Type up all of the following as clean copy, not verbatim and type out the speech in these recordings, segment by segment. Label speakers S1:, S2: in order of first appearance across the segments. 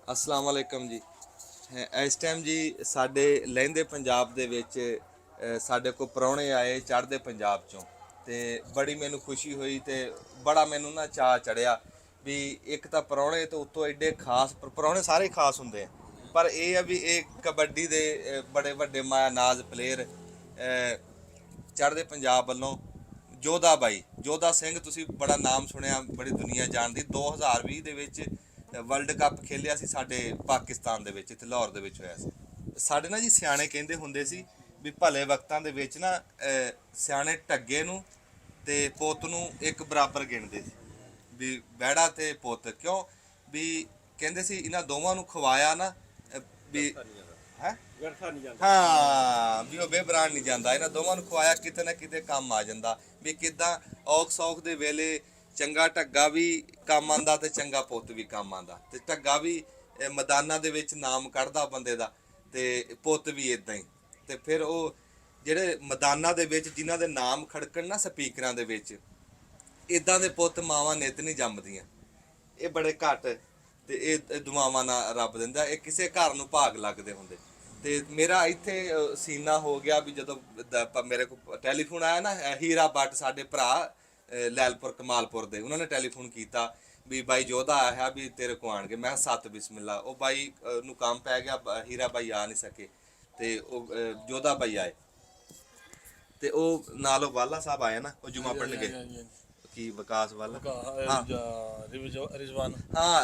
S1: अस्सलाम वालेकुम जी। इस टाइम जी ਸਾਡੇ ਲਹਿੰਦੇ ਪੰਜਾਬ ਦੇ ਵਿੱਚ ਸਾਡੇ ਕੋਲ ਪ੍ਰਾਹੁਣੇ ਆਏ ਚੜ੍ਹਦੇ ਪੰਜਾਬ ਚੋਂ ਤੇ ਬੜੀ ਮੈਨੂੰ ਖੁਸ਼ੀ ਹੋਈ ਤੇ ਬੜਾ ਮੈਨੂੰ ਨਾ ਚਾਅ ਚੜਿਆ ਵੀ ਇੱਕ ਤਾਂ ਪ੍ਰਾਹੁਣੇ ਤੋਂ ਉੱਤੋਂ ਐਡੇ ਖਾਸ ਪ੍ਰਾਹੁਣੇ ਸਾਰੇ ਖਾਸ ਹੁੰਦੇ ਆ ਪਰ ਇਹ ਆ ਵੀ ਇਹ ਕਬੱਡੀ ਦੇ ਬੜੇ ਵੱਡੇ ਮਾਇਆਨਾਜ਼ ਪਲੇਅਰ ਚੜ੍ਹਦੇ ਪੰਜਾਬ ਵੱਲੋਂ ਜੋਧਾ ਸਿੰਘ ਤੁਸੀਂ ਬੜਾ ਨਾਮ ਸੁਣਿਆ ਬੜੀ ਦੁਨੀਆ ਜਾਣਦੀ 2020 ਦੇ ਵਿੱਚ ਵਰਲਡ ਕੱਪ ਖੇਲਿਆ ਸੀ ਸਾਡੇ ਪਾਕਿਸਤਾਨ ਦੇ ਵਿੱਚ ਇੱਥੇ ਲਾਹੌਰ ਦੇ ਵਿੱਚ ਹੋਇਆ ਸੀ ਸਾਡੇ ਨਾ ਜੀ ਸਿਆਣੇ ਕਹਿੰਦੇ ਹੁੰਦੇ ਸੀ ਵੀ ਭਲੇ ਵਕਤਾਂ ਦੇ ਵਿੱਚ ਨਾ ਸਿਆਣੇ ਢੱਗੇ ਨੂੰ ਤੇ ਪੁੱਤ ਨੂੰ ਇੱਕ ਬਰਾਬਰ ਗਿਣਦੇ ਸੀ ਵੀ ਬਹਿੜਾ ਤੇ ਪੁੱਤ ਕਿਉਂ ਵੀ ਕਹਿੰਦੇ ਸੀ ਇਹਨਾਂ ਦੋਵਾਂ ਨੂੰ ਖਵਾਇਆ ਨਾ ਵੀ ਹੈ ਹਾਂ ਵੀ ਉਹ ਬੇਬਰਾਨ ਨਹੀਂ ਜਾਂਦਾ ਇਹਨਾਂ ਦੋਵਾਂ ਨੂੰ ਖਵਾਇਆ ਕਿਤੇ ਨਾ ਕਿਤੇ ਕੰਮ ਆ ਜਾਂਦਾ ਵੀ ਕਿਦਾਂ ਔਖ ਸੌਖ ਦੇ ਵੇਲੇ ਚੰਗਾ ਢੱਗਾ ਵੀ ਕੰਮ ਆਂਦਾ ਤੇ ਚੰਗਾ ਪੁੱਤ ਵੀ ਕੰਮ ਆਂਦਾ ਤੇ ਢੱਗਾ ਵੀ ਮੈਦਾਨਾਂ ਦੇ ਵਿੱਚ ਨਾਮ ਕੱਢਦਾ ਬੰਦੇ ਦਾ ਤੇ ਪੁੱਤ ਵੀ ਇਦਾਂ ਹੀ ਤੇ ਫਿਰ ਉਹ ਜਿਹੜੇ ਮੈਦਾਨਾਂ ਦੇ ਵਿੱਚ ਜਿਨ੍ਹਾਂ ਦੇ ਨਾਮ ਖੜਕਣ ਨਾ ਸਪੀਕਰਾਂ ਦੇ ਵਿੱਚ ਇਦਾਂ ਦੇ ਪੁੱਤ ਮਾਵਾਂ ਨਿੱਤ ਨਹੀਂ ਜੰਮਦੀਆਂ ਇਹ ਬੜੇ ਘੱਟ ਤੇ ਇਹ ਦੁਆਵਾਂ ਨਾਲ ਰੱਬ ਦਿੰਦਾ ਇਹ ਕਿਸੇ ਘਰ ਨੂੰ ਭਾਗ ਲੱਗਦੇ ਹੁੰਦੇ ਤੇ ਮੇਰਾ ਇੱਥੇ ਸੀਨਾ ਹੋ ਗਿਆ ਵੀ ਜਦੋਂ ਮੇਰੇ ਕੋਲ ਟੈਲੀਫੋਨ ਆਇਆ ਨਾ ਹੀਰਾ ਬੱਟ ਸਾਡੇ ਭਰਾ ਲੈਲਪੁਰ ਕਮਾਲਪੁਰ ਦੇ ਉਹਨਾਂ ਨੇ ਟੈਲੀਫੋਨ ਕੀਤਾ ਵੀ ਬਾਈ ਜੋਧਾ ਆਇਆ ਵੀ ਤੇਰੇ ਕੋ ਆਣਗੇ ਮੈਂ ਸੱਤ ਬਿਸਮਿਲ੍ਲਾ ਉਹ ਬਾਈ ਨੂੰ ਕੰਮ ਪੈ ਗਿਆ ਹੀਰਾ ਬਾਈ ਆ ਨਹੀਂ ਸਕੇ ਤੇ ਉਹ ਜੋਧਾ ਬਾਈ ਆਏ ਤੇ ਉਹ ਨਾਲ ਵਾਲਾ ਸਾਹਿਬ ਆਏ ਨਾ ਉਹ ਜੁਮਾ ਪੜਨ ਗਏ ਕੀ ਵਿਕਾਸ ਵਾਲਾ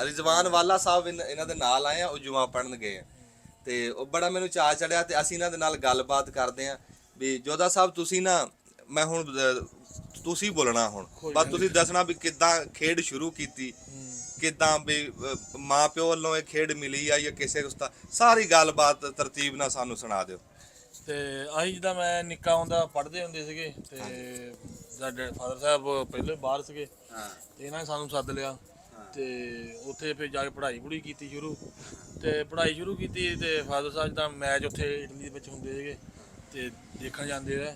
S1: ਰਿਜ਼ਵਾਨ ਵਾਲਾ ਸਾਹਿਬ ਇਹਨਾਂ ਦੇ ਨਾਲ ਆਏ ਆ ਉਹ ਜੁਮਾ ਪੜਨ ਗਏ ਆ ਤੇ ਉਹ ਬੜਾ ਮੈਨੂੰ ਚਾਅ ਚੜਿਆ ਤੇ ਅਸੀਂ ਇਹਨਾਂ ਦੇ ਨਾਲ ਗੱਲਬਾਤ ਕਰਦੇ ਆ ਵੀ ਜੋਧਾ ਸਾਹਿਬ ਤੁਸੀਂ ਨਾ ਮੈਂ ਹੁਣ ਤੁਸੀਂ ਬੋਲਣਾ ਹੁਣ ਬਸ ਤੁਸੀਂ ਦੱਸਣਾ ਵੀ ਕਿੱਦਾਂ ਖੇਡ ਸ਼ੁਰੂ ਕੀਤੀ ਕਿੱਦਾਂ ਵੀ ਮਾਂ ਪਿਓ ਵੱਲੋਂ ਇਹ ਖੇਡ ਮਿਲੀ ਆ ਜਾਂ ਕਿਸੇ ਉਸਤਾ ਸਾਰੀ ਗੱਲਬਾਤ ਤਰਤੀਬ ਨਾਲ ਸਾਨੂੰ ਸੁਣਾ ਦਿਓ
S2: ਤੇ ਅਸੀਂ ਜਿੱਦਾਂ ਮੈਂ ਨਿੱਕਾ ਹੁੰਦਾ ਪੜ੍ਹਦੇ ਹੁੰਦੇ ਸੀਗੇ ਤੇ ਸਾਡੇ ਫਾਦਰ ਸਾਹਿਬ ਪਹਿਲੇ ਬਾਹਰ ਸੀਗੇ ਤੇ ਇਹਨਾਂ ਨੇ ਸਾਨੂੰ ਸੱਦ ਲਿਆ ਤੇ ਉੱਥੇ ਫਿਰ ਜਾ ਕੇ ਪੜ੍ਹਾਈ ਕੀਤੀ ਸ਼ੁਰੂ ਤੇ ਪੜ੍ਹਾਈ ਸ਼ੁਰੂ ਕੀਤੀ ਤੇ ਫਾਦਰ ਸਾਹਿਬ ਜਿੱਦਾਂ ਮੈਚ ਉੱਥੇ ਇਟਲੀ ਦੇ ਵਿੱਚ ਹੁੰਦੇ ਸੀਗੇ ਤੇ ਦੇਖਣ ਜਾਂਦੇ ਰਹੇ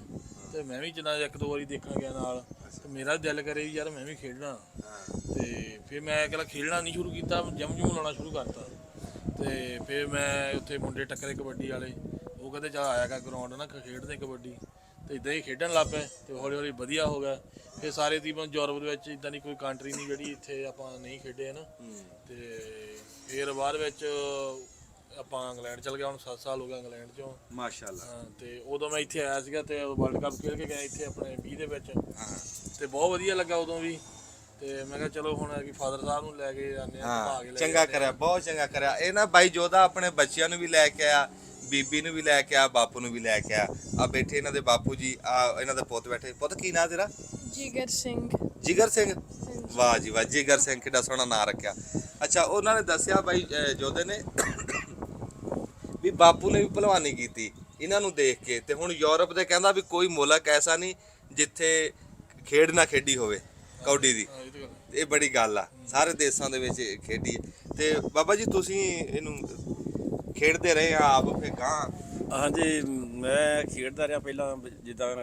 S2: ਤੇ ਮੈਂ ਵੀ ਜਿੱਦਾਂ ਇੱਕ ਦੋ ਵਾਰੀ ਦੇਖਣ ਗਿਆ ਨਾਲ ਤੇ ਮੇਰਾ ਦਿਲ ਕਰੇ ਵੀ ਯਾਰ ਮੈਂ ਵੀ ਖੇਡਣਾ ਤੇ ਫਿਰ ਮੈਂ ਕਹਿੰਦਾ ਖੇਡਣਾ ਨਹੀਂ ਸ਼ੁਰੂ ਕੀਤਾ ਜਮ ਲਾਉਣਾ ਸ਼ੁਰੂ ਕਰਤਾ ਤੇ ਫਿਰ ਮੈਂ ਉੱਥੇ ਮੁੰਡੇ ਟੱਕਰੇ ਕਬੱਡੀ ਵਾਲੇ ਉਹ ਕਹਿੰਦੇ ਚੱਲ ਆਇਆ ਕਰ ਗਰਾਊਂਡ ਨਾ ਖੇਡਦੇ ਕਬੱਡੀ ਤੇ ਇਦਾਂ ਹੀ ਖੇਡਣ ਲੱਗ ਪਏ ਤੇ ਹੌਲੀ ਹੌਲੀ ਵਧੀਆ ਹੋ ਗਿਆ ਫਿਰ ਸਾਰੇ ਤਕਰੀਬਨ ਯੂਰਪ ਦੇ ਵਿੱਚ ਇਦਾਂ ਦੀ ਕੋਈ ਕੰਟਰੀ ਨਹੀਂ ਜਿਹੜੀ ਇੱਥੇ ਆਪਾਂ ਨਹੀਂ ਖੇਡੇ ਹਨ ਤੇ ਫਿਰ ਬਾਅਦ ਵਿੱਚ ਆਪਾਂ ਇੰਗਲੈਂਡ ਚਲ ਗਿਆ ਹੁਣ 7 ਸਾਲ ਹੋ ਗਿਆ ਇੰਗਲੈਂਡ ਚੋਂ
S1: ਮਾਸ਼ਾਅੱਲਾ
S2: ਹਾਂ ਤੇ ਉਦੋਂ ਮੈਂ ਇੱਥੇ ਆਇਆ ਸੀਗਾ ਤੇ ਵਰਲਡ ਕੱਪ ਖੇਡ ਕੇ ਗਿਆ ਇੱਥੇ ਆਪਣੇ 20 ਦੇ ਵਿੱਚ ਤੇ ਬਹੁਤ ਵਧੀਆ ਲੱਗਾ ਉਦੋਂ ਵੀ ਤੇ ਮੈਂ ਕਿਹਾ ਚਲੋ ਹੁਣ ਕਿ ਫਾਦਰ ਸਾਹਿਬ ਨੂੰ ਲੈ ਕੇ ਜਾਂਦੇ ਆ
S1: ਚੰਗਾ ਕਰਿਆ ਬਹੁਤ ਚੰਗਾ ਕਰਿਆ ਇਹ ਨਾ ਬਾਈ ਜੋਧਾ ਆਪਣੇ ਬੱਚਿਆਂ ਨੂੰ ਵੀ ਲੈ ਕੇ ਆਇਆ ਬੀਬੀ ਨੂੰ ਵੀ ਲੈ ਕੇ ਆ ਬਾਪੂ ਨੂੰ ਵੀ ਲੈ ਕੇ ਆ ਬੈਠੇ ਇਹਨਾਂ ਦੇ ਬਾਪੂ ਜੀ ਆ ਇਹਨਾਂ ਦੇ ਪੁੱਤ ਬੈਠੇ ਪੁੱਤ ਕੀ ਨਾਂ ਤੇਰਾ ਜਿਗਰ ਸਿੰਘ ਵਾਹ ਜੀ ਵਾਹ ਜਿਗਰ ਸਿੰਘ ਕਿੱਡਾ ਸੋਹਣਾ ਨਾਂ ਰੱਖਿਆ ਅੱਛਾ ਉਹਨਾਂ ਨੇ ਦੱਸਿਆ ਬਾਈ ਜੋਧੇ ਨੇ ਵੀ ਬਾਪੂ ਨੇ ਵੀ ਭਲਵਾਨੀ ਕੀਤੀ ਇਹਨਾਂ ਨੂੰ ਦੇਖ ਕੇ ਤੇ ਹੁਣ ਯੂਰਪ ਦੇ ਕਹਿੰਦਾ ਵੀ ਕੋਈ ਮੁਲਕ ਐਸਾ ਨਹੀਂ ਜਿੱਥੇ ਖੇਡ ਨਾ ਖੇਡੀ ਹੋਵੇ ਕਬੱਡੀ ਦੀ ਇਹ ਬੜੀ ਗੱਲ ਆ ਸਾਰੇ ਦੇਸ਼ਾਂ ਦੇ ਵਿੱਚ ਖੇਡੀ ਤੇ ਬਾਬਾ ਜੀ ਤੁਸੀਂ ਇਹਨੂੰ ਖੇਡਦੇ ਰਹੇ ਆ ਆਪ ਫਿਰ ਗਾਂ
S3: ਹਾਂਜੀ ਮੈਂ ਖੇਡਦਾ ਰਿਹਾ ਪਹਿਲਾਂ ਜਿੱਦਾਂ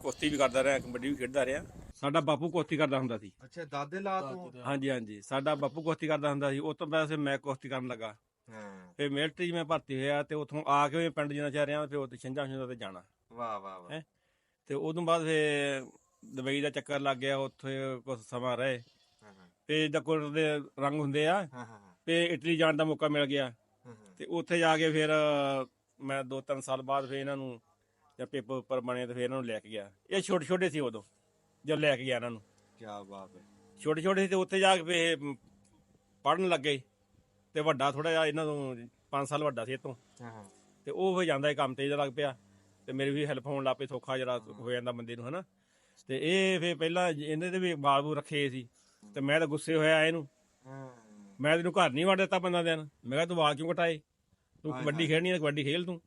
S3: ਕੁਸ਼ਤੀ ਵੀ ਕਰਦਾ ਰਿਹਾ ਕਬੱਡੀ ਵੀ ਖੇਡਦਾ ਰਿਹਾ ਸਾਡਾ ਬਾਪੂ ਕੁਸ਼ਤੀ ਕਰਦਾ ਹੁੰਦਾ ਸੀ
S1: ਅੱਛਾ ਦਾਦੇ ਲਾ ਤੋਂ
S3: ਹਾਂਜੀ ਸਾਡਾ ਬਾਪੂ ਕੁਸ਼ਤੀ ਕਰਦਾ ਹੁੰਦਾ ਸੀ ਉਸ ਤੋਂ ਬਾਅਦ ਫਿਰ ਮੈਂ ਕੁਸ਼ਤੀ ਕਰਨ ਲੱਗਾ ਫਿਰ ਮਿਲਟਰੀ ਮੈਂ ਭਰਤੀ ਹੋਇਆ ਤੇ ਉੱਥੋਂ ਆ ਕੇ ਪਿੰਡ ਜਿੰਨਾ ਚਿਰ ਰਿਹਾ ਫਿਰ ਉੱਥੇ ਛਿੰਝਾਂ ਤੇ ਜਾਣਾ
S1: ਵਾਹ
S3: ਤੇ ਉਦੋਂ ਬਾਅਦ ਫਿਰ ਦੁਬਈ ਦਾ ਚੱਕਰ ਲੱਗ ਗਿਆ ਉੱਥੇ ਕੁਝ ਸਮਾਂ ਰਹੇ ਤੇ ਜਿੱਦਾਂ ਕੁਦਰਤ ਦੇ ਰੰਗ ਹੁੰਦੇ ਆ ਤੇ ਇਟਲੀ ਜਾਣ ਦਾ ਮੌਕਾ ਮਿਲ ਗਿਆ ਤੇ ਉੱਥੇ ਜਾ ਕੇ ਫਿਰ ਮੈਂ 2-3 ਸਾਲ ਬਾਅਦ ਫਿਰ ਇਹਨਾਂ ਨੂੰ ਜਦ ਪੇਪਰ ਉੱਪਰ ਬਣੇ ਤੇ ਫਿਰ ਇਹਨਾਂ ਨੂੰ ਲੈ ਕੇ ਗਿਆ ਇਹ ਛੋਟੇ ਸੀ ਉਦੋਂ ਜਦ ਲੈ ਕੇ ਗਿਆ ਇਹਨਾਂ ਨੂੰ
S1: ਕੀ ਬਾਤ ਹੈ ਛੋਟੇ
S3: ਸੀ ਤੇ ਉੱਥੇ ਜਾ ਕੇ ਫਿਰ ਪੜ੍ਹਨ ਲੱਗੇ ਤੇ ਵੱਡਾ ਥੋੜਾ ਜਿਹਾ ਇਹਨਾਂ ਤੋਂ 5 ਸਾਲ ਵੱਡਾ ਸੀ ਇਹ ਤੋਂ ਤੇ ਉਹ ਹੋ ਜਾਂਦਾ ਕੰਮ ਤੇ ਲੱਗ ਪਿਆ ਤੇ ਮੇਰੀ ਵੀ ਹੈਲਪ ਹੋਣ ਲੱਗ ਪਈ ਸੌਖਾ ਜਿਹੜਾ ਹੋ ਜਾਂਦਾ ਬੰਦੇ ਨੂੰ ਹਨਾ ਤੇ ਇਹ ਫਿਰ ਪਹਿਲਾਂ ਇਹਦੇ ਤੇ ਵੀ ਬਾਲਬੂ ਰੱਖੇ ਸੀ ਤੇ ਮੈਂ ਤਾਂ ਗੁੱਸੇ ਹੋਇਆ ਇਹਨੂੰ ਮੈਂ ਤੈਨੂੰ ਘਰ ਨਹੀਂ ਵੜ ਦਿੱਤਾ 15 ਦਿਨ ਮੈਂ ਕਿਹਾ ਤੂੰ ਵਾਲ ਕਿਉਂ ਕਟਾਏ ਤੂੰ ਕਬੱਡੀ ਖੇਡਣੀ ਹੈ ਕਬੱਡੀ ਖੇਲ ਤੂੰ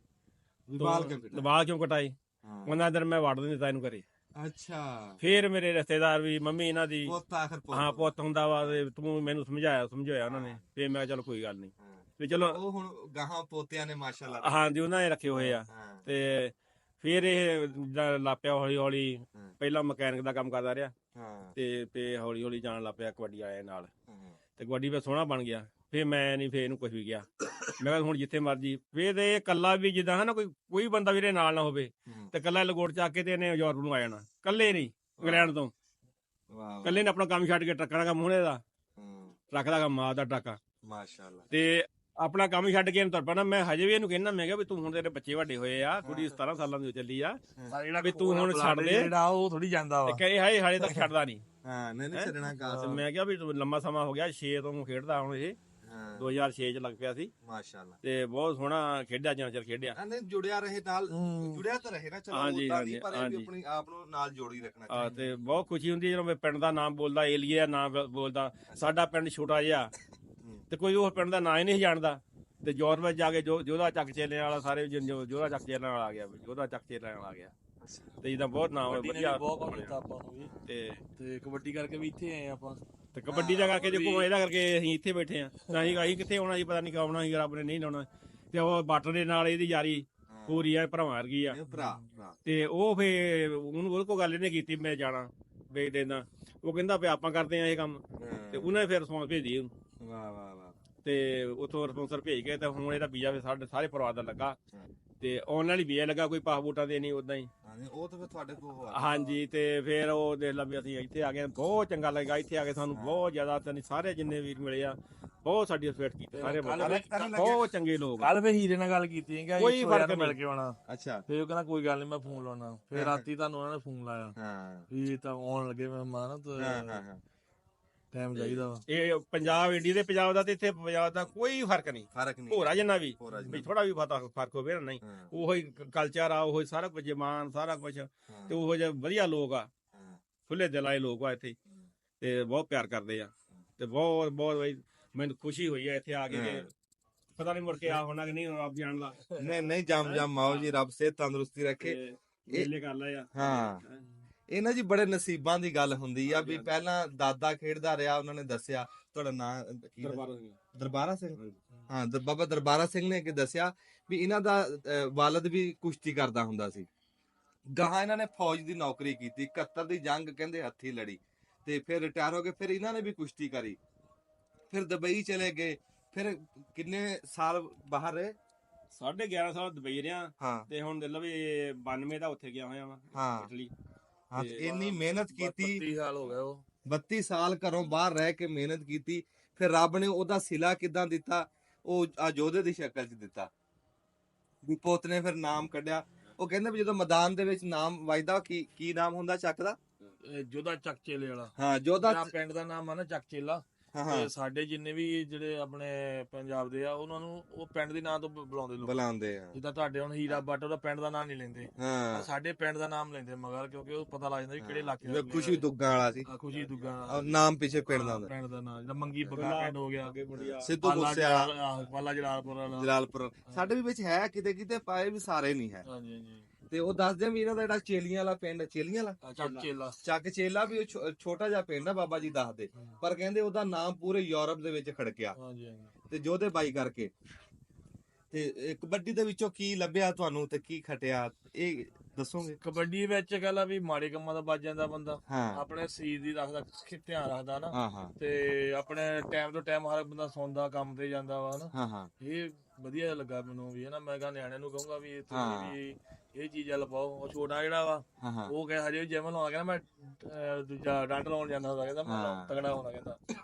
S3: ਵਾਲ ਕਿਉਂ ਕਟਾਏ 15 ਦਿਨ ਮੈਂ ਵੜ ਦਿੱਤਾ ਇਹਨੂੰ ਘਰੇ
S1: ਅੱਛਾ
S3: ਫਿਰ ਮੇਰੇ ਰਿਸ਼ਤੇਦਾਰ ਵੀ ਮੰਮੀ ਇਹਨਾਂ ਦੀ ਹਾਂ ਪੁੱਤ ਹੁੰਦਾ ਵਾ ਤੂੰ ਮੈਨੂੰ ਸਮਝਾਇਆ ਉਹਨਾਂ ਨੇ ਫਿਰ ਮੈਂ ਚਲੋ ਕੋਈ ਗੱਲ ਨਹੀਂ ਵੀ ਚਲੋ
S1: ਉਹ ਹੁਣ ਗਾਹਾਂ ਪੋਤਿਆਂ ਨੇ ਮਾਸ਼ਾਅੱਲਾ
S3: ਹਾਂਜੀ ਉਹਨਾਂ ਨੇ ਰੱਖੇ ਹੋਏ ਆ ਤੇ ਫਿਰ ਇਹ ਲਾਪਿਆ ਹੌਲੀ ਹੌਲੀ ਪਹਿਲਾਂ ਮਕੈਨਿਕ ਦਾ ਕੰਮ ਕਰਦਾ ਰਿਹਾ ਤੇ ਹੌਲੀ ਹੌਲੀ ਜਾਣ ਲੱਗ ਪਿਆ ਕਬੱਡੀ ਵਾਲਿਆਂ ਨਾਲ ਤੇ ਕਬੱਡੀ ਫਿਰ ਸੋਹਣਾ ਬਣ ਗਿਆ ਫੇਰ ਮੈਂ ਨਹੀਂ ਫੇਰ ਇਹਨੂੰ ਕੁਝ ਵੀ ਕਿਹਾ। ਮੈਂ ਕਿਹਾ ਹੁਣ ਜਿੱਥੇ ਮਰਜੀ ਫੇਰ ਇਹ ਇਕੱਲਾ ਵੀ ਜਿੱਦਾਂ ਹੈ ਨਾ ਕੋਈ ਬੰਦਾ ਵੀਰੇ ਨਾਲ ਨਾ ਹੋਵੇ ਤੇ ਇਕੱਲਾ ਲਗੋਟ ਚੱਕ ਕੇ ਤੇ ਇਹਨੇ ਯੂਰਪ ਨੂੰ ਆ ਜਾਣਾ, ਇਕੱਲੇ ਨਹੀਂ ਇੰਗਲੈਂਡ ਤੋਂ,
S1: ਵਾਹ
S3: ਇਕੱਲੇ ਨੇ ਆਪਣਾ ਕੰਮ ਛੱਡ ਕੇ ਟਰੱਕਾਂ ਦਾ ਕੰਮ ਹੋਣੇ ਦਾ, ਟਰੱਕ ਦਾ ਕੰਮ ਆਦਾ ਟਰੱਕ,
S1: ਮਾਸ਼ਾਅੱਲਾ।
S3: ਤੇ ਆਪਣਾ ਕੰਮ ਹੀ ਛੱਡ ਕੇ ਇਹਨੂੰ ਤੁਰ ਪੈਣਾ। ਮੈਂ ਹਜੇ ਵੀ ਇਹਨੂੰ ਕਹਿੰਦਾ, ਮੈਂ ਕਿਹਾ ਵੀ ਤੂੰ ਹੁਣ ਤੇਰੇ ਬੱਚੇ ਵੱਡੇ ਹੋਏ ਆ, ਕੁੜੀ 17 ਸਾਲਾਂ ਦੀ ਚੱਲੀ ਆ, ਵੀ ਤੂੰ ਹੁਣ ਛੱਡ ਦੇ,
S2: ਜਿਹੜਾ ਉਹ ਥੋੜੀ ਜਾਂਦਾ ਵਾ।
S3: ਤੇ ਕਹੇ ਹਾਏ ਹਾਲੇ ਤੱਕ ਛੱਡਦਾ ਨਹੀਂ।
S1: ਹਾਂ ਨਹੀਂ ਛੱਡਣਾ
S3: ਤੇ ਮੈਂ ਕਿਹਾ ਵੀ ਤੂੰ ਲੰਮਾ ਸਮਾਂ ਹੋ ਗਿਆ, 6 ਤੋਂ ਖੇਡਦਾ ਹੁਣ ਇਹ, 2006 ਚ ਲੱਗ ਪਿਆ ਸੀ,
S1: ਮਾਸ਼ਾਅੱਲਾ।
S3: ਤੇ ਬਹੁਤ ਸੋਹਣਾ ਖੇਡਿਆ, ਜਿੰਨਾ ਚਿਰ ਖੇਡਿਆ।
S1: ਨਹੀਂ ਜੁੜਿਆ ਰਹੇ ਨਾਲ, ਜੁੜਿਆ ਤਾਂ ਰਹੇ ਨਾ, ਚਲੋ ਉਦਾਂ ਨਹੀਂ, ਪਰ ਇਹ ਵੀ ਆਪਣੀ ਆਪ ਨੂੰ ਨਾਲ ਜੋੜੀ ਰੱਖਣਾ ਚਾਹੀਦਾ।
S3: ਤੇ ਬਹੁਤ ਖੁਸ਼ੀ ਹੁੰਦੀ ਜਦੋਂ ਮੈਂ ਪਿੰਡ ਦਾ ਨਾਮ ਬੋਲਦਾ, ਏਲੀਆ ਨਾਮ ਬੋਲਦਾ। ਸਾਡਾ ਪਿੰਡ ਛੋਟਾ ਜਿਹਾ ਤੇ ਕੋਈ ਉਹ ਪਿੰਡ ਦਾ ਨਾਂ ਹੀ ਨਹੀਂ ਜਾਣਦਾ, ਤੇ ਯੂਰਪ ਵਿੱਚ ਜਾ ਕੇ ਜੋਧਾ ਚੱਕ ਚੇਲੇ ਵਾਲਾ, ਸਾਰੇ ਜੋਧਾ ਚੱਕ ਚੇਲਿਆਂ ਵਾਲਾ ਆ ਗਿਆ, ਜੋਧਾ ਚੱਕ ਚੇਲਿਆਂ ਵਾਲਾ ਆ ਗਿਆ, ਤੇ ਇਹਦਾ ਬਹੁਤ ਨਾਮ ਹੈ, ਵਧੀਆ
S2: ਬਹੁਤ ਕੰਮ ਕੀਤਾ ਆਪਾਂ ਨੂੰ ਵੀ। ਤੇ ਕਬੱਡੀ ਕਰਕੇ ਵੀ ਇੱਥੇ ਆਏ ਆਪਾਂ,
S3: ਤੇ ਕਬੱਡੀ ਦਾ ਕਰਕੇ ਦੇਖੋ, ਇਹਦਾ ਕਰਕੇ ਅਸੀਂ ਇੱਥੇ ਬੈਠੇ ਆ। ਅਸੀਂ ਕਿੱਥੇ ਆਉਣਾ ਸੀ, ਪਤਾ ਨਹੀਂ ਕਦੋਂ ਆਉਣਾ ਸੀ, ਰੱਬ ਨੇ ਨਹੀਂ ਲਾਉਣਾ। ਤੇ ਉਹ ਬਾਟਰ ਦੇ ਨਾਲ ਇਹਦੀ ਯਾਰੀ ਪੂਰੀ ਆ, ਭਰਾਵਾਂ ਵਰਗੀ ਆ। ਤੇ ਉਹ ਫੇ ਉਹਦੇ ਕੋਲ ਗੱਲ ਇਹਨੇ ਕੀਤੀ, ਮੈਂ ਜਾਣਾ ਵੇਚ ਦੇਣਾ। ਉਹ ਕਹਿੰਦਾ ਵੀ ਆਪਾਂ ਕਰਦੇ ਆ ਇਹ ਕੰਮ, ਤੇ ਉਹਨੇ ਫਿਰ ਰਿਸਪੌਂਸ ਭੇਜੀ ਉਹਨੂੰ।
S1: ਵਾਹ ਵਾਹ ਵਾਹ।
S3: ਤੇ ਉਥੋਂ ਰਿਸਪੌਂਸਰ ਭੇਜ ਕੇ, ਤੇ ਹੁਣ ਇਹਦਾ ਵੀਜ਼ਾ ਵੀ ਸਾਡੇ ਸਾਰੇ ਪਰਿਵਾਰ ਦਾ ਲੱਗਾ, ਤੇ ਆਨਲਾਈਨ ਵੀਜ਼ਾ ਲੱਗਾ, ਕੋਈ ਪਾਸਪੋਰਟਾਂ ਦੇ ਨਹੀਂ, ਉਦਾਂ ਹੀ।
S1: ਉਹ ਤਾਂ ਫਿਰ ਤੁਹਾਡੇ ਕੋਲ
S3: ਹਾਂਜੀ, ਤੇ ਫਿਰ ਉਹ ਦੇਖ ਲਾ ਵੀ ਅਸੀਂ ਇੱਥੇ ਆ ਗਏ, ਬਹੁਤ ਚੰਗਾ ਲੱਗਾ ਇੱਥੇ ਆ ਕੇ ਸਾਨੂੰ, ਬਹੁਤ ਜ਼ਿਆਦਾ। ਤੇ ਸਾਰੇ ਜਿੰਨੇ ਵੀਰ ਮਿਲੇ ਆ, ਬਹੁਤ ਸਾਡੀ ਰਿਸਪੈਕਟ ਕੀਤੀ, ਸਾਰੇ ਬਹੁਤ ਚੰਗੇ ਲੋਕ।
S2: ਕੱਲ ਫੇ ਹੀਰੇ ਨਾਲ ਗੱਲ ਕੀਤੀ ਕਿ
S3: ਕੋਈ ਫਰਕ
S2: ਮਿਲ ਕੇ ਆਉਣਾ।
S1: ਅੱਛਾ,
S2: ਫੇਰ ਉਹ ਕਹਿੰਦਾ ਕੋਈ ਗੱਲ ਨਹੀਂ, ਮੈਂ ਫੋਨ ਲਾਉਣਾ। ਫੇਰ ਰਾਤੀ ਤੁਹਾਨੂੰ ਉਹਨਾਂ ਨੇ ਫੋਨ ਲਾਇਆ,
S1: ਹਾਂ
S2: ਵੀ ਤਾਂ ਆਉਣ ਲੱਗੇ ਮਹਿਮਾਨ, ਤੇ ਟਾਈਮ ਚਾਹੀਦਾ ਵਾ।
S3: ਇਹ ਪੰਜਾਬ, ਇੰਡੀਆ ਦੇ ਪੰਜਾਬ ਦਾ ਤੇ ਇੱਥੇ ਪੰਜਾਬ ਦਾ ਕੋਈ ਫਰਕ ਨਹੀਂ, ਹੋਰਾ ਜਿੰਨਾ ਵੀ ਥੋੜਾ ਵੀ ਫਰਕ ਹੋਵੇ ਨਾ, ਨਹੀਂ ਉਹੀ ਕਲਚਰ ਆ, ਉਹੀ ਸਾਰਾ ਕੁਝ, ਜਮਾਨ ਸਾਰਾ ਕੁਝ, ਤੇ ਉਹੋ ਜਿਹੇ ਵਧੀਆ ਲੋਕ ਆ, ਖੁੱਲੇ ਦਿਲ ਵਾਲੇ ਲੋਕ ਆ ਇੱਥੇ, ਤੇ ਬਹੁਤ ਪਿਆਰ ਕਰਦੇ ਆ। ਤੇ ਬਹੁਤ ਬਹੁਤ ਮੈਨੂੰ ਖੁਸ਼ੀ ਹੋਈ ਆ ਇੱਥੇ ਆ ਕੇ, ਪਤਾ ਨਹੀਂ ਮੁੜ ਕੇ ਆ ਹੋਣਾ ਕਿ ਨਹੀਂ, ਰੱਬ ਜਾਣਦਾ।
S1: ਨਹੀਂ ਜਮ ਮਾਓ ਜੀ, ਰੱਬ ਸਿਹਤ ਤੰਦਰੁਸਤੀ ਰੱਖੇ,
S3: ਮੇਲੇ ਕਰ ਲਿਆ।
S1: ਹਾਂ ਇਹ ਨਾ ਜੀ ਬੜੇ ਨਸੀਬਾਂ ਦੀ ਗੱਲ ਹੁੰਦੀ ਆ, ਵੀ ਪਹਿਲਾਂ ਦਾਦਾ ਖੇਡਦਾ ਰਿਹਾ, ਉਹਨਾਂ ਨੇ ਦੱਸਿਆ। ਤੁਹਾਡਾ ਨਾਂ ਦਰਬਾਰਾ ਸਿੰਘ? ਹਾਂ, ਬਾਬਾ ਦਰਬਾਰਾ ਸਿੰਘ ਨੇ ਕਿ ਦੱਸਿਆ ਵੀ ਇਹਨਾਂ ਦਾ ਵਾਲਦ ਵੀ ਕੁਸ਼ਤੀ ਕਰਦਾ ਹੁੰਦਾ ਸੀ। ਗਾਹਾਂ ਇਹਨਾਂ ਨੇ ਫੌਜ ਦੀ ਨੌਕਰੀ ਕੀਤੀ, 71 ਦੀ ਜੰਗ ਕਹਿੰਦੇ ਹੱਥੀ ਲੜੀ, ਤੇ ਫਿਰ ਰਿਟਾਇਰ ਹੋ ਗਏ। ਫਿਰ ਇਹਨਾਂ ਨੇ ਵੀ ਕੁਸ਼ਤੀ ਕਰੀ, ਫਿਰ ਦੁਬਈ ਚਲੇ ਗਏ, ਫਿਰ ਕਿੰਨੇ ਸਾਲ ਬਾਹਰ ਰਹੇ?
S3: 11.5 ਸਾਲ ਦੁਬਈ ਰਿਹਾ।
S1: ਹਾਂ,
S3: ਤੇ ਹੁਣ ਦਿਲ ਵੀ 92 ਦਾ ਉੱਥੇ ਗਿਆ ਹੋਇਆ ਵਾ, ਇਟਲੀ।
S1: ਹਾਂ, ਇੰਨੀ ਮਿਹਨਤ ਕੀਤੀ,
S2: 32 ਸਾਲ ਹੋ ਗਏ ਉਹ,
S1: 32 ਸਾਲ ਘਰੋਂ ਬਾਹਰ ਰਹਿ ਕੇ ਮਿਹਨਤ ਕੀਤੀ। ਫਿਰ ਰੱਬ ਨੇ ਉਹਦਾ ਸਿਲਾ ਕਿਦਾਂ ਦਿੱਤਾ? ਉਹ ਆ ਯੋਧੇ ਦੀ ਸ਼ਕਲ 'ਚ ਦਿੱਤਾ। ਵੀ ਪੁੱਤ ਨੇ ਫਿਰ ਨਾਮ ਕੱਢਿਆ। ਉਹ ਕਹਿੰਦੇ ਵੀ ਜਦੋਂ ਮੈਦਾਨ ਦੇ ਵਿੱਚ ਨਾਮ ਵੱਜਦਾ, ਕੀ ਨਾਮ ਹੁੰਦਾ ਚੱਕ ਦਾ?
S2: ਜੋਧਾ ਚੱਕ ਚੇਲੇ ਵਾਲਾ।
S1: ਹਾਂ, ਯੋਧਾ
S2: ਪਿੰਡ ਦਾ ਨਾਮ ਆ ਨਾ ਚੱਕ ਚੇਲਾ। ਤੇ ਸਾਡੇ ਜਿੰਨੇ ਵੀ ਜਿਹੜੇ ਆਪਣੇ ਪੰਜਾਬ ਦੇ ਆ, ਉਹਨਾਂ ਨੂੰ ਉਹ ਪਿੰਡ ਦੇ ਨਾਂ ਤੋਂ ਬੁਲਾਉਂਦੇ
S1: ਆ।
S2: ਜਿੱਦਾਂ ਤੁਹਾਡੇ ਹੁਣ ਹੀਰਾ ਬੱਟ, ਉਹਦਾ ਪਿੰਡ ਦਾ ਨਾਂ ਨਹੀਂ ਲੈਂਦੇ, ਸਾਡੇ ਪਿੰਡ ਦਾ ਨਾਮ ਲੈਂਦੇ ਮਗਰ, ਕਿਉਂਕਿ ਉਹ ਪਤਾ ਲੱਗ ਜਾਂਦਾ ਵੀ ਕਿਹੜੇ ਇਲਾਕੇ ਦਾ।
S1: ਖੁਸ਼ੀ ਦੁੱਗਾ ਵਾਲਾ ਸੀ,
S2: ਖੁਸ਼ੀ ਦੁੱਗਾ
S1: ਨਾਮ ਪਿੱਛੇ ਪਿੰਡ ਦਾ
S2: ਨਾਂ, ਜਿਹੜਾ ਮੰਗੀ ਬੱਗਾ ਪਿੰਡ ਹੋ ਗਿਆ,
S1: ਸਿੱਧੂ ਮੂਸੇਵਾਲਾ,
S2: ਪਾਲਾ
S1: ਜਲਾਲਪੁਰ ਸਾਡੇ ਵੀ ਵਿੱਚ ਹੈ, ਕਿਤੇ ਕਿਤੇ ਪਾਏ ਵੀ, ਸਾਰੇ ਨਹੀਂ ਹੈ।
S2: ਹਾਂਜੀ ਹਾਂਜੀ।
S1: ਤੇ ਉਹ ਦੱਸਦੇ ਵੀ ਇਹਨਾਂ ਦਾ ਜਿਹੜਾ ਚੇਲੀਆਂ ਵਾਲਾ ਪਿੰਡ, ਚੇਲੀਆਂ ਵਾਲਾ ਚੱਕ ਚੇਲਾ ਵੀ ਛੋਟਾ ਜਿਹਾ ਪਿੰਡ ਆ, ਬਾਬਾ ਜੀ ਦੱਸਦੇ। ਪਰ ਕਹਿੰਦੇ ਉਹਦਾ ਨਾਮ ਪੂਰੇ ਯੂਰਪ ਦੇ ਵਿੱਚ ਖੜਕਿਆ, ਤੇ ਯੋਧੇ ਬਾਈ ਕਰਕੇ। ਤੇ ਕਬੱਡੀ ਦੇ ਵਿੱਚੋਂ ਕੀ ਲੱਭਿਆ ਤੁਹਾਨੂੰ, ਤੇ ਕੀ ਖਟਿਆ, ਇਹ ਦੱਸੋਗੇ?
S2: ਕਬੱਡੀ ਵਿੱਚ ਕਹਿੰਦਾ ਵੀ ਮਾੜੇ ਕੰਮਾਂ ਦਾ ਬਚ ਜਾਂਦਾ ਬੰਦਾ, ਆਪਣੇ ਸਰੀਰ ਦੀ ਰੱਖਦਾ, ਧਿਆਨ ਰੱਖਦਾ ਨਾ, ਤੇ ਆਪਣੇ ਟਾਈਮ ਤੋਂ ਟਾਈਮ ਹਰ ਬੰਦਾ ਸੌਂਦਾ, ਕੰਮ ਤੇ ਜਾਂਦਾ ਵਾ ਨਾ। ਇਹ ਵਧੀਆ ਲੱਗਾ ਮੈਨੂੰ ਵੀ, ਹਨਾ। ਮੈਂ ਕਹਾਂ ਨਿਆਣਿਆਂ ਨੂੰ ਕਹੂੰਗਾ ਵੀ ਇਹ ਚੀਜ਼ਾਂ ਲਪਾਓ। ਉਹ ਛੋਟਾ ਜਿਹੜਾ ਵਾ, ਉਹ ਕਹੇ ਹਜੇ ਵੀ ਜਿਮ ਲਾਉਣਾ, ਕਹਿੰਦਾ ਮੈਂ ਦੂਜਾ ਡੰਡ ਲਾਉਣ ਜਾਂਦਾ ਹੁੰਦਾ, ਕਹਿੰਦਾ ਮੈਂ ਤਗੜਾ ਹੋਣਾ, ਕਹਿੰਦਾ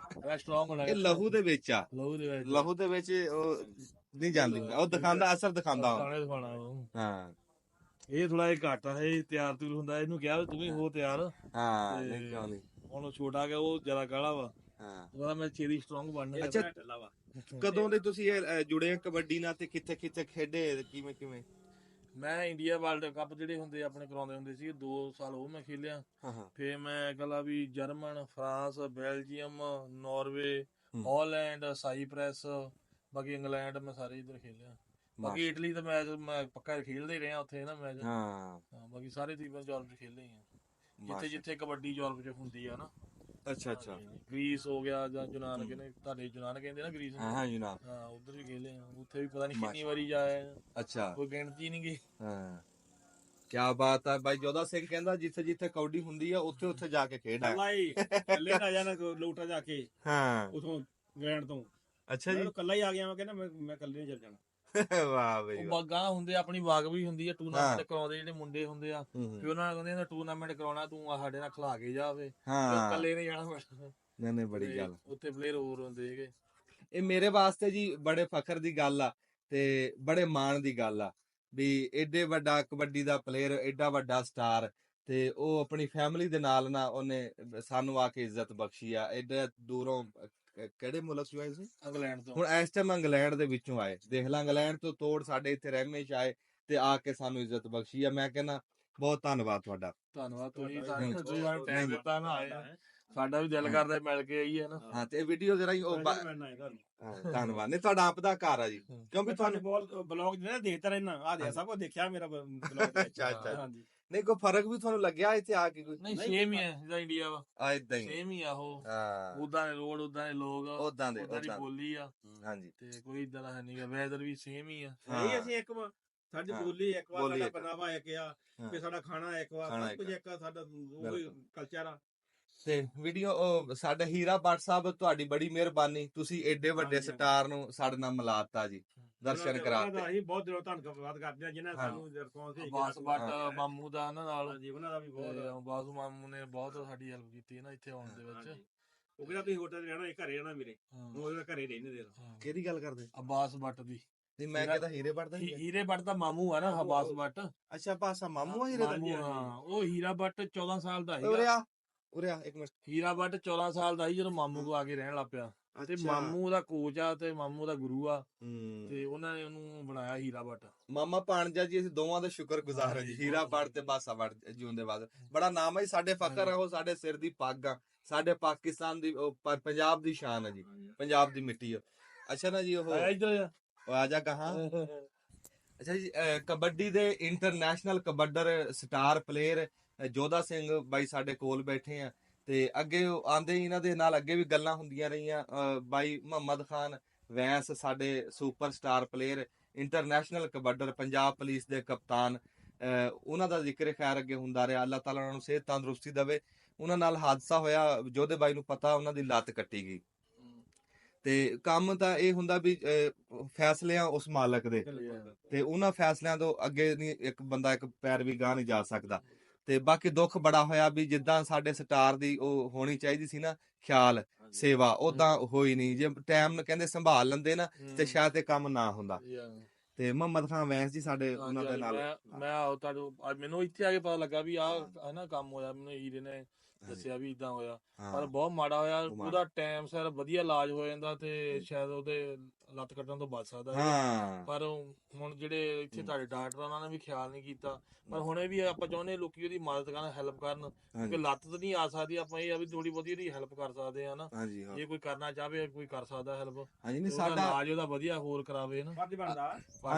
S2: ਮੈਂ ਸਟਰੋਂਗ ਹੋਣਾ।
S1: ਇਹ ਲਹੂ ਦੇ ਵਿੱਚ ਆ, ਲਹੂ ਦੇ ਵਿੱਚ ਉਹ ਨਹੀਂ ਜਾਂਦੀ, ਉਹ ਦਿਖਾਉਂਦਾ, ਅਸਰ ਦਿਖਾਉਂਦਾ।
S2: ਹਾਂ, ਇਹ ਥੋੜਾ ਜਿਹਾ ਘੱਟ ਆ, ਇਹ ਤਿਆਰ ਤੁਰ ਹੁੰਦਾ, ਇਹਨੂੰ ਕਿਹਾ ਤੂੰ ਵੀ ਹੋ ਤਿਆਰ। ਹੁਣ ਛੋਟਾ ਗਿਆ, ਉਹ ਜ਼ਿਆਦਾ ਕਾਹਲਾ ਵਾ, ਉਹਦਾ ਮੈਂ ਛੇਤੀ ਸਟਰੋਂਗ ਬਣਨਾ।
S1: ਅੱਛਾ, ਕਦੋਂ ਦੇ ਤੁਸੀਂ ਇਹ ਜੁੜੇ ਆ ਕਬੱਡੀ ਨਾਲ, ਤੇ ਕਿੱਥੇ ਕਿੱਥੇ ਖੇਡੇ, ਕਿਵੇਂ?
S2: ਮੈਂ ਇੰਡੀਆ ਵਰਲਡ ਕੱਪ ਜਿਹੜੇ ਹੁੰਦੇ ਆਪਣੇ ਕਰਾਉਂਦੇ ਹੁੰਦੇ ਸੀ, 2 ਸਾਲ ਉਹ ਮੈਂ ਖੇਲਿਆ। ਫੇਰ ਮੈਂ ਕਹਲਾ ਵੀ German, France, Belgium, Norway, Holland, Cyprus, ਬਾਕੀ ਇੰਗਲੈਂਡ, ਮੈਂ ਸਾਰੇ ਇੱਧਰ ਖੇਲਿਆ। ਬਾਕੀ ਇਟਲੀ ਦਾ ਮੈਚ ਮੈਂ ਪੱਕਾ ਖੇਲਦੇ ਰਿਹਾ ਉੱਥੇ ਨਾ ਮੈਚ। ਬਾਕੀ ਸਾਰੇ ਤੀਨ ਯੂਰਪ ਚ ਖੇਲੇ ਆ, ਜਿੱਥੇ ਕਬੱਡੀ ਯੂਰਪ ਚ ਹੁੰਦੀ ਆ ਨਾ।
S1: ਅੱਛਾ,
S2: ਗ੍ਰੀਸ ਹੋ ਗਿਆ, ਜਾਂ ਯੂਨਾਨ ਕਹਿੰਦੇ, ਤੁਹਾਡੇ ਯੂਨਾਨ ਕਹਿੰਦੇ ਨਾ ਗ੍ਰੀਸ।
S1: ਯੂਨਾਨ,
S2: ਉਧਰ ਵੀ ਖੇਲੇ ਆ, ਉੱਥੇ ਵੀ ਪਤਾ ਨੀ ਕਿੰਨੀ ਵਾਰੀ ਜਾਏ।
S1: ਅੱਛਾ,
S2: ਕੋਈ ਗਿਣਤੀ ਨੀ ਗੀ।
S1: ਕਿਆ ਬਾਤ ਹੈ ਬਾਈ ਜੋਧਾ ਸਿੰਘ ਕਹਿੰਦਾ, ਜਿੱਥੇ ਜਿੱਥੇ ਕਬੱਡੀ ਹੁੰਦੀ ਆ, ਉੱਥੇ ਜਾ ਕੇ ਖੇਡਾਂ।
S3: ਕੱਲੇ ਨਾ ਜਾਣਾ ਲੋਟਾ ਜਾ ਕੇ, ਉਥੋਂ ਗ੍ਰੈਂਡ ਤੋਂ
S1: ਅੱਛਾ
S3: ਮੈਂ
S1: ਜੀ
S3: ਤਾਂ ਇਕੱਲਾ ਹੀ ਆ ਗਿਆ, ਮੈਂ ਕਹਿੰਦਾ ਮੈਂ ਇਕੱਲੇ ਨਹੀਂ ਚੱਲ ਜਾਣਾ।
S1: ਵਾਹ ਬਈ
S2: ਉਹ
S1: ਵਾਹ।
S2: ਬਾਗਾਂ ਹੁੰਦੇ ਆ, ਆਪਣੀ ਬਾਗ ਵੀ ਹੁੰਦੀ ਆ, ਟੂਰਨਾਮੈਂਟ ਕਰਾਉਂਦੇ ਜਿਹੜੇ ਮੁੰਡੇ ਹੁੰਦੇ ਆ, ਫਿਰ ਉਹਨਾਂ ਨੂੰ ਕਹਿੰਦੇ ਟੂਰਨਾਮੈਂਟ ਕਰਾਉਣਾ, ਤੂੰ ਆ ਸਾਡੇ ਨਾਲ ਖਿਲਾ ਕੇ ਜਾਵੇ,
S1: ਹਾਂ
S2: ਇਕੱਲੇ ਨੇ ਜਾਣਾ ਪੈਣਾ।
S1: ਨਹੀਂ ਨਹੀਂ ਬੜੀ ਗੱਲ।
S2: ਉੱਥੇ ਪਲੇਅਰ ਹੋਰ ਹੁੰਦੇ ਹੈਗੇ।
S1: ਇਹ ਮੇਰੇ ਵਾਸਤੇ ਜੀ ਬੜੇ ਫਖਰ ਦੀ ਗੱਲ ਆ ਤੇ ਬੜੇ ਮਾਣ ਦੀ ਗੱਲ ਆ ਵੀ ਏਡੇ ਵੱਡਾ ਕਬੱਡੀ ਦਾ ਪਲੇਅਰ, ਏਡਾ ਵੱਡਾ ਸਟਾਰ, ਤੇ ਉਹ ਆਪਣੀ ਫੈਮਿਲੀ ਦੇ ਨਾਲ ਨਾ ਉਹਨੇ ਸਾਨੂੰ ਆ ਕੇ ਇੱਜ਼ਤ ਬਖਸ਼ੀ ਆ। ਏਡੇ ਦੂਰੋਂ ਕਿਹੜੇ ਮੁਲਕ ਚੋਂ ਆਏ ਸੀ?
S2: ਇੰਗਲੈਂਡ ਤੋਂ।
S1: ਹੁਣ ਇਸ ਟਾਈਮ ਇੰਗਲੈਂਡ ਦੇ ਵਿੱਚੋਂ ਆਏ, ਦੇਖ ਲਾ, ਇੰਗਲੈਂਡ ਤੋਂ ਤੋੜ ਸਾਡੇ ਇੱਥੇ ਰਹਿਮੇਸ਼ ਆਏ ਤੇ ਆ ਕੇ ਸਾਨੂੰ ਇੱਜ਼ਤ ਬਖਸ਼ੀ ਆ। ਮੈਂ ਕਹਿੰਦਾ ਬਹੁਤ ਧੰਨਵਾਦ ਤੁਹਾਡਾ।
S2: ਧੰਨਵਾਦ, ਤੁਸੀਂ ਸਾਨੂੰ ਟਾਈਮ ਦਿੱਤਾ ਨਾ, ਆਏ ਆ। ਸਾਡਾ ਵੀ ਦਿਲ ਕਰਦਾ ਮਿਲ ਕੇ ਆਈਏ ਨਾ।
S1: ਹਾਂ ਤੇ ਵੀਡੀਓ ਜਰਾ ਉਹ ਧੰਨਵਾਦ। ਨਹੀਂ ਤੁਹਾਡਾ ਆਪ ਦਾ ਘਰ ਆ ਜੀ, ਕਿਉਂਕਿ
S3: ਤੁਹਾਨੂੰ
S1: ਤੁਹਾਨੂੰ
S3: ਬਲੌਗ ਜਿਹੜਾ ਦੇਖਦਾ ਰਹਿਣਾ, ਆ ਦੇ ਸਭ ਕੁਝ ਦੇਖਿਆ ਮੇਰਾ ਬਲੌਗ।
S1: ਅੱਛਾ ਅੱਛਾ।
S3: ਹਾਂਜੀ
S1: ਨਹੀਂ ਕੋਈ ਫਰਕ ਵੀ ਤੁਹਾਨੂੰ ਲੱਗਿਆ ਇੱਥੇ ਆ ਕੇ ਕੋਈ?
S2: ਨਹੀਂ ਸੇਮ ਹੀ ਹੈ ਜਿੱਦਾਂ ਇੰਡੀਆ ਵਾ,
S1: ਆ ਇਦਾਂ ਹੀ
S2: ਸੇਮ ਹੀ ਆ ਉਹ।
S1: ਹਾਂ
S2: ਉਦਾਂ ਦੇ ਰੋਡ, ਉਦਾਂ ਦੇ ਲੋਕ,
S1: ਉਦਾਂ ਦੇ
S2: ਉਦਾਂ ਦੀ
S1: ਉਦਾਂ
S2: ਬੋਲੀ ਆ,
S1: ਹਾਂਜੀ
S2: ਤੇ ਕੋਈ ਇਦਾਂ ਦਾ ਹੈ ਨਹੀਂਗਾ। ਵੈਦਰ ਵੀ ਸੇਮ ਹੀ ਆ।
S3: ਨਹੀਂ ਅਸੀਂ ਇੱਕ ਵਾਰ ਸਾਡੀ
S1: ਹਾਂ।
S3: ਬੋਲੀ ਇੱਕ ਵਾਰ,
S1: ਬੋਲੀ
S3: ਸਾਡਾ
S1: ਇੱਕ।
S3: ਪਹਿਨਾਵਾ ਇੱਕ ਆ,
S1: ਹਾਂ।
S3: ਤੇ ਸਾਡਾ ਖਾਣਾ ਇੱਕ ਵਾਰ,
S1: ਖਾਣਾ
S3: ਸਭ ਕੁਝ
S1: ਇੱਕ।
S3: ਇੱਕ ਆ, ਸਾਡਾ ਉਹ
S1: ਬਿਲਕੁਲ।
S3: ਕਲਚਰ ਆ।
S1: ਤੇ ਵੀਡੀਓ ਸਾਡੇ ਹੀਰਾ ਭੱਟ ਸਾਹਿਬ, ਤੁਹਾਡੀ ਬੜੀ ਮਿਹਰਬਾਨੀ, ਤੁਸੀਂ ਏਡੇ ਵੱਡੇ
S3: ਹਾਂਜੀ,
S1: ਸਟਾਰ ਨੂੰ ਸਾਡੇ ਨਾਲ ਮਿਲਾਤਾ ਜੀ, ਦਰਸ਼ਨ ਕਰਾਤੇ।
S3: ਅਸੀਂ ਬਹੁਤ ਦਿਲੋਂ ਧੰਨਵਾਦ ਕਰਦੇ ਹਾਂ ਜਿਨ੍ਹਾਂ ਨੇ ਸਾਨੂੰ ਰਿਸਪੌਂਸ ਭੇਜਿਆ।
S2: ਬਾਸ ਬੱਟ ਮਾਮੂ ਦਾ ਇਹਨਾਂ ਨਾਲ,
S3: ਹਾਂਜੀ ਉਹਨਾਂ ਦਾ ਵੀ ਬਹੁਤ।
S2: ਤੇ ਬਾਸੂ ਮਾਮੂ ਨੇ ਬਹੁਤ ਸਾਡੀ ਹੈਲਪ ਕੀਤੀ ਹੈ ਨਾ ਇੱਥੇ ਆਉਣ ਦੇ ਵਿੱਚ।
S3: ਹਾਂਜੀ। ਉਹ ਕਹਿੰਦਾ ਤੁਸੀਂ ਹੋਟਲ 'ਚ ਰਹਿਣਾ, ਘਰੇ ਰਹਿਣਾ ਮੇਰੇ, ਉਹ ਉਹਦੇ ਘਰੇ ਰਹਿੰਦੇ ਦੇ।
S1: ਕਿਹੜੀ ਗੱਲ ਕਰਦੇ?
S2: ਅਬਾਸ ਬੱਟ ਦੀ।
S1: ਨਹੀਂ ਮੈਂ ਕਹਿੰਦਾ ਹੀਰੇ ਭੱਟ ਦਾ
S2: ਹੀਰੇ ਬੱਟ ਦਾ ਮਾਮੂ ਆ ਨਾ, ਅਬਾਸ ਬੱਟ।
S1: ਅੱਛਾ ਪਾਸਾ ਮਾਮੂ ਆ ਹੀਰੇ ਦਾ?
S2: ਮਾਮੂ, ਹਾਂ। ਉਹ ਹੀਰਾ ਬੱਟ 14 ਸਾਲ ਦਾ
S1: ਉਰੇ
S2: ਸੀਗਾ।
S1: ਆ ਉਰੇ ਆ ਇੱਕ ਮਿੰਟ।
S2: ਹੀਰਾ ਬੱਟ 14 ਸਾਲ ਦਾ ਸੀ ਜਦੋਂ ਮਾਮੂ ਕੋ ਆ ਕੇ ਰਹਿਣ ਲੱਗ ਪਿਆ, ਤੇ
S1: ਅੱਛਾ।
S2: ਮਾਮੂ ਦਾ ਕੋਚ ਆ ਤੇ ਮਾਮੂ ਦਾ ਗੁਰੂ ਆ,
S1: ਹੂੰ।
S2: ਤੇ ਉਹਨਾਂ ਨੇ ਉਹਨੂੰ ਬਣਾਇਆ ਹੀਰਾ ਬੱਟ।
S1: ਮਾਮਾ ਭਾਣਜਾ ਜੀ, ਅਸੀਂ ਦੋਵਾਂ ਦੇ ਸ਼ੁਕਰਗੁਜ਼ਾਰ ਹਾਂ ਜੀ। ਹੀਰਾ ਭੱਟ ਤੇ ਬਾਸਾ ਭੱਟ ਜਿਉਂਦੇ ਬਾਦ, ਬੜਾ ਨਾਮ ਹੈ ਜੀ, ਸਾਡੇ ਫਖਰ ਆ, ਉਹ ਸਾਡੇ ਸਿਰ ਦੀ ਪੱਗ ਆ, ਸਾਡੇ ਪਾਕਿਸਤਾਨ ਦੀ, ਪੰਜਾਬ ਦੀ ਸ਼ਾਨ ਹੈ ਜੀ, ਪੰਜਾਬ ਦੀ ਮਿੱਟੀ ਆ। ਅੱਛਾ ਨਾ ਜੀ ਉਹ
S2: ਇੱਧਰ
S1: ਆ ਜਾ ਕਹਾਂ। ਅੱਛਾ ਜੀ ਕਬੱਡੀ ਦੇ ਇੰਟਰਨੈਸ਼ਨਲ ਕਬੱਡਰ ਸਟਾਰ ਪਲੇਅਰ ਜੋਧਾ ਸਿੰਘ ਬਾਈ ਸਾਡੇ ਕੋਲ ਬੈਠੇ ਆ, ਤੇ ਅੱਗੇ ਆਂਦੇ ਇਹਨਾਂ ਦੇ ਨਾਲ ਅੱਗੇ ਵੀ ਗੱਲਾਂ ਹੁੰਦੀਆਂ ਰਹੀਆਂ। ਬਾਈ ਮੁਹੰਮਦ ਖਾਨ ਵੈਂਸ ਸਾਡੇ ਸੁਪਰ ਸਟਾਰ ਪਲੇਅਰ, ਇੰਟਰਨੈਸ਼ਨਲ ਕਬੱਡਰ, ਪੰਜਾਬ ਪੁਲਿਸ ਦੇ ਕਪਤਾਨ, ਉਹਨਾਂ ਦਾ ਜ਼ਿਕਰ ਖੈਰ ਅੱਗੇ ਹੁੰਦਾ ਰਿਹਾ। ਅੱਲਾਹ ਤਾਲਾ ਉਹਨਾਂ ਨੂੰ ਸਿਹਤ ਤੰਦਰੁਸਤੀ ਦੇਵੇ। ਉਹਨਾਂ ਨਾਲ ਹਾਦਸਾ ਹੋਇਆ, ਜੋਧੇ ਬਾਈ ਨੂੰ ਪਤਾ, ਉਹਨਾਂ ਦੀ ਲੱਤ ਕੱਟੀ ਗਈ। ਤੇ ਕੰਮ ਤਾਂ ਇਹ ਹੁੰਦਾ ਵੀ ਫੈਸਲੇ ਆ ਉਸ ਮਾਲਕ ਦੇ, ਤੇ ਉਹਨਾਂ ਫੈਸਲਿਆਂ ਤੋਂ ਅੱਗੇ ਨਹੀਂ ਇੱਕ ਬੰਦਾ ਇੱਕ ਪੈਰ ਵੀ ਗਾਹ ਨਹੀਂ ਜਾ ਸਕਦਾ। ਤੇ ਬਾਕੀ ਦੁੱਖ ਬੜਾ ਹੋਇਆ ਵੀ ਜਿੱਦਾਂ ਸਾਡੇ ਸਟਾਰ ਦੀ ਉਹ ਹੋਣੀ ਚਾਹੀਦੀ ਸੀ ਨਾ, ਖਿਆਲ ਸੇਵਾ, ਉਦਾਂ ਹੋਈ ਨਹੀਂ। ਜੇ ਟਾਈਮ ਕਹਿੰਦੇ ਸੰਭਾਲ ਲੈਂਦੇ ਨਾ, ਤੇ ਸ਼ਾਇਦ ਇਹ ਕੰਮ ਨਾ ਹੁੰਦਾ। ਤੇ ਮੁਹੰਮਦ ਖਾਨ ਵੈਂਸ ਜੀ ਸਾਡੇ ਉਹਨਾਂ ਦੇ ਨਾਲ।
S2: ਮੈਂ ਤੁਹਾਨੂੰ ਮੈਨੂੰ ਇੱਥੇ ਆ ਕੇ ਪਤਾ ਲੱਗਾ ਵੀ ਆਹ ਹਨਾ ਕੰਮ ਹੋਇਆ, ਮੈਨੂੰ ਹੀਰੇ ਨੇ ਦੱਸਿਆ ਵੀ ਇਦਾਂ ਹੋਇਆ, ਪਰ ਬਹੁਤ ਮਾੜਾ ਹੋਇਆ। ਉਹਦਾ ਟਾਈਮ ਸਿਰ ਵਧੀਆ ਇਲਾਜ ਹੋ ਜਾਂਦਾ ਤੇ ਸ਼ਾਇਦ ਉਹਦੇ ਲੱਤ ਕੱਟਣ ਤੋਂ ਬਚ ਸਕਦਾ ਹੈ। ਪਰ ਹੁਣ ਜਿਹੜੇ ਇੱਥੇ ਤੁਹਾਡੇ ਡਾਕਟਰ ਉਹਨਾਂ ਨੇ ਵੀ ਖਿਆਲ ਨਹੀਂ ਕੀਤਾ। ਪਰ ਹੁਣੇ ਵੀ ਆਪਾਂ ਚਾਹੁੰਦੇ ਲੋਕੀ ਉਹਦੀ ਮਦਦ ਕਰਨ, ਹੈਲਪ ਕਰਨ, ਕਿਉਂਕਿ ਲੱਤ ਤਾਂ ਨਹੀਂ ਆ ਸਕਦੀ, ਆਪਾਂ ਇਹ ਆ ਵੀ ਥੋੜੀ ਬਹੁਤੀ ਉਹਦੀ ਹੈਲਪ ਕਰ ਸਕਦੇ ਆ ਨਾ। ਜੇ ਕੋਈ ਕਰਨਾ ਚਾਹਵੇ ਕੋਈ ਕਰ ਸਕਦਾ ਹੈਲਪ।
S1: ਹਾਂਜੀ ਨਹੀਂ
S2: ਸਾਡਾ ਇਲਾਜ ਉਹਦਾ ਵਧੀਆ ਹੋਰ ਕਰਾਵੇ ਨਾ।
S3: ਫਰਜ਼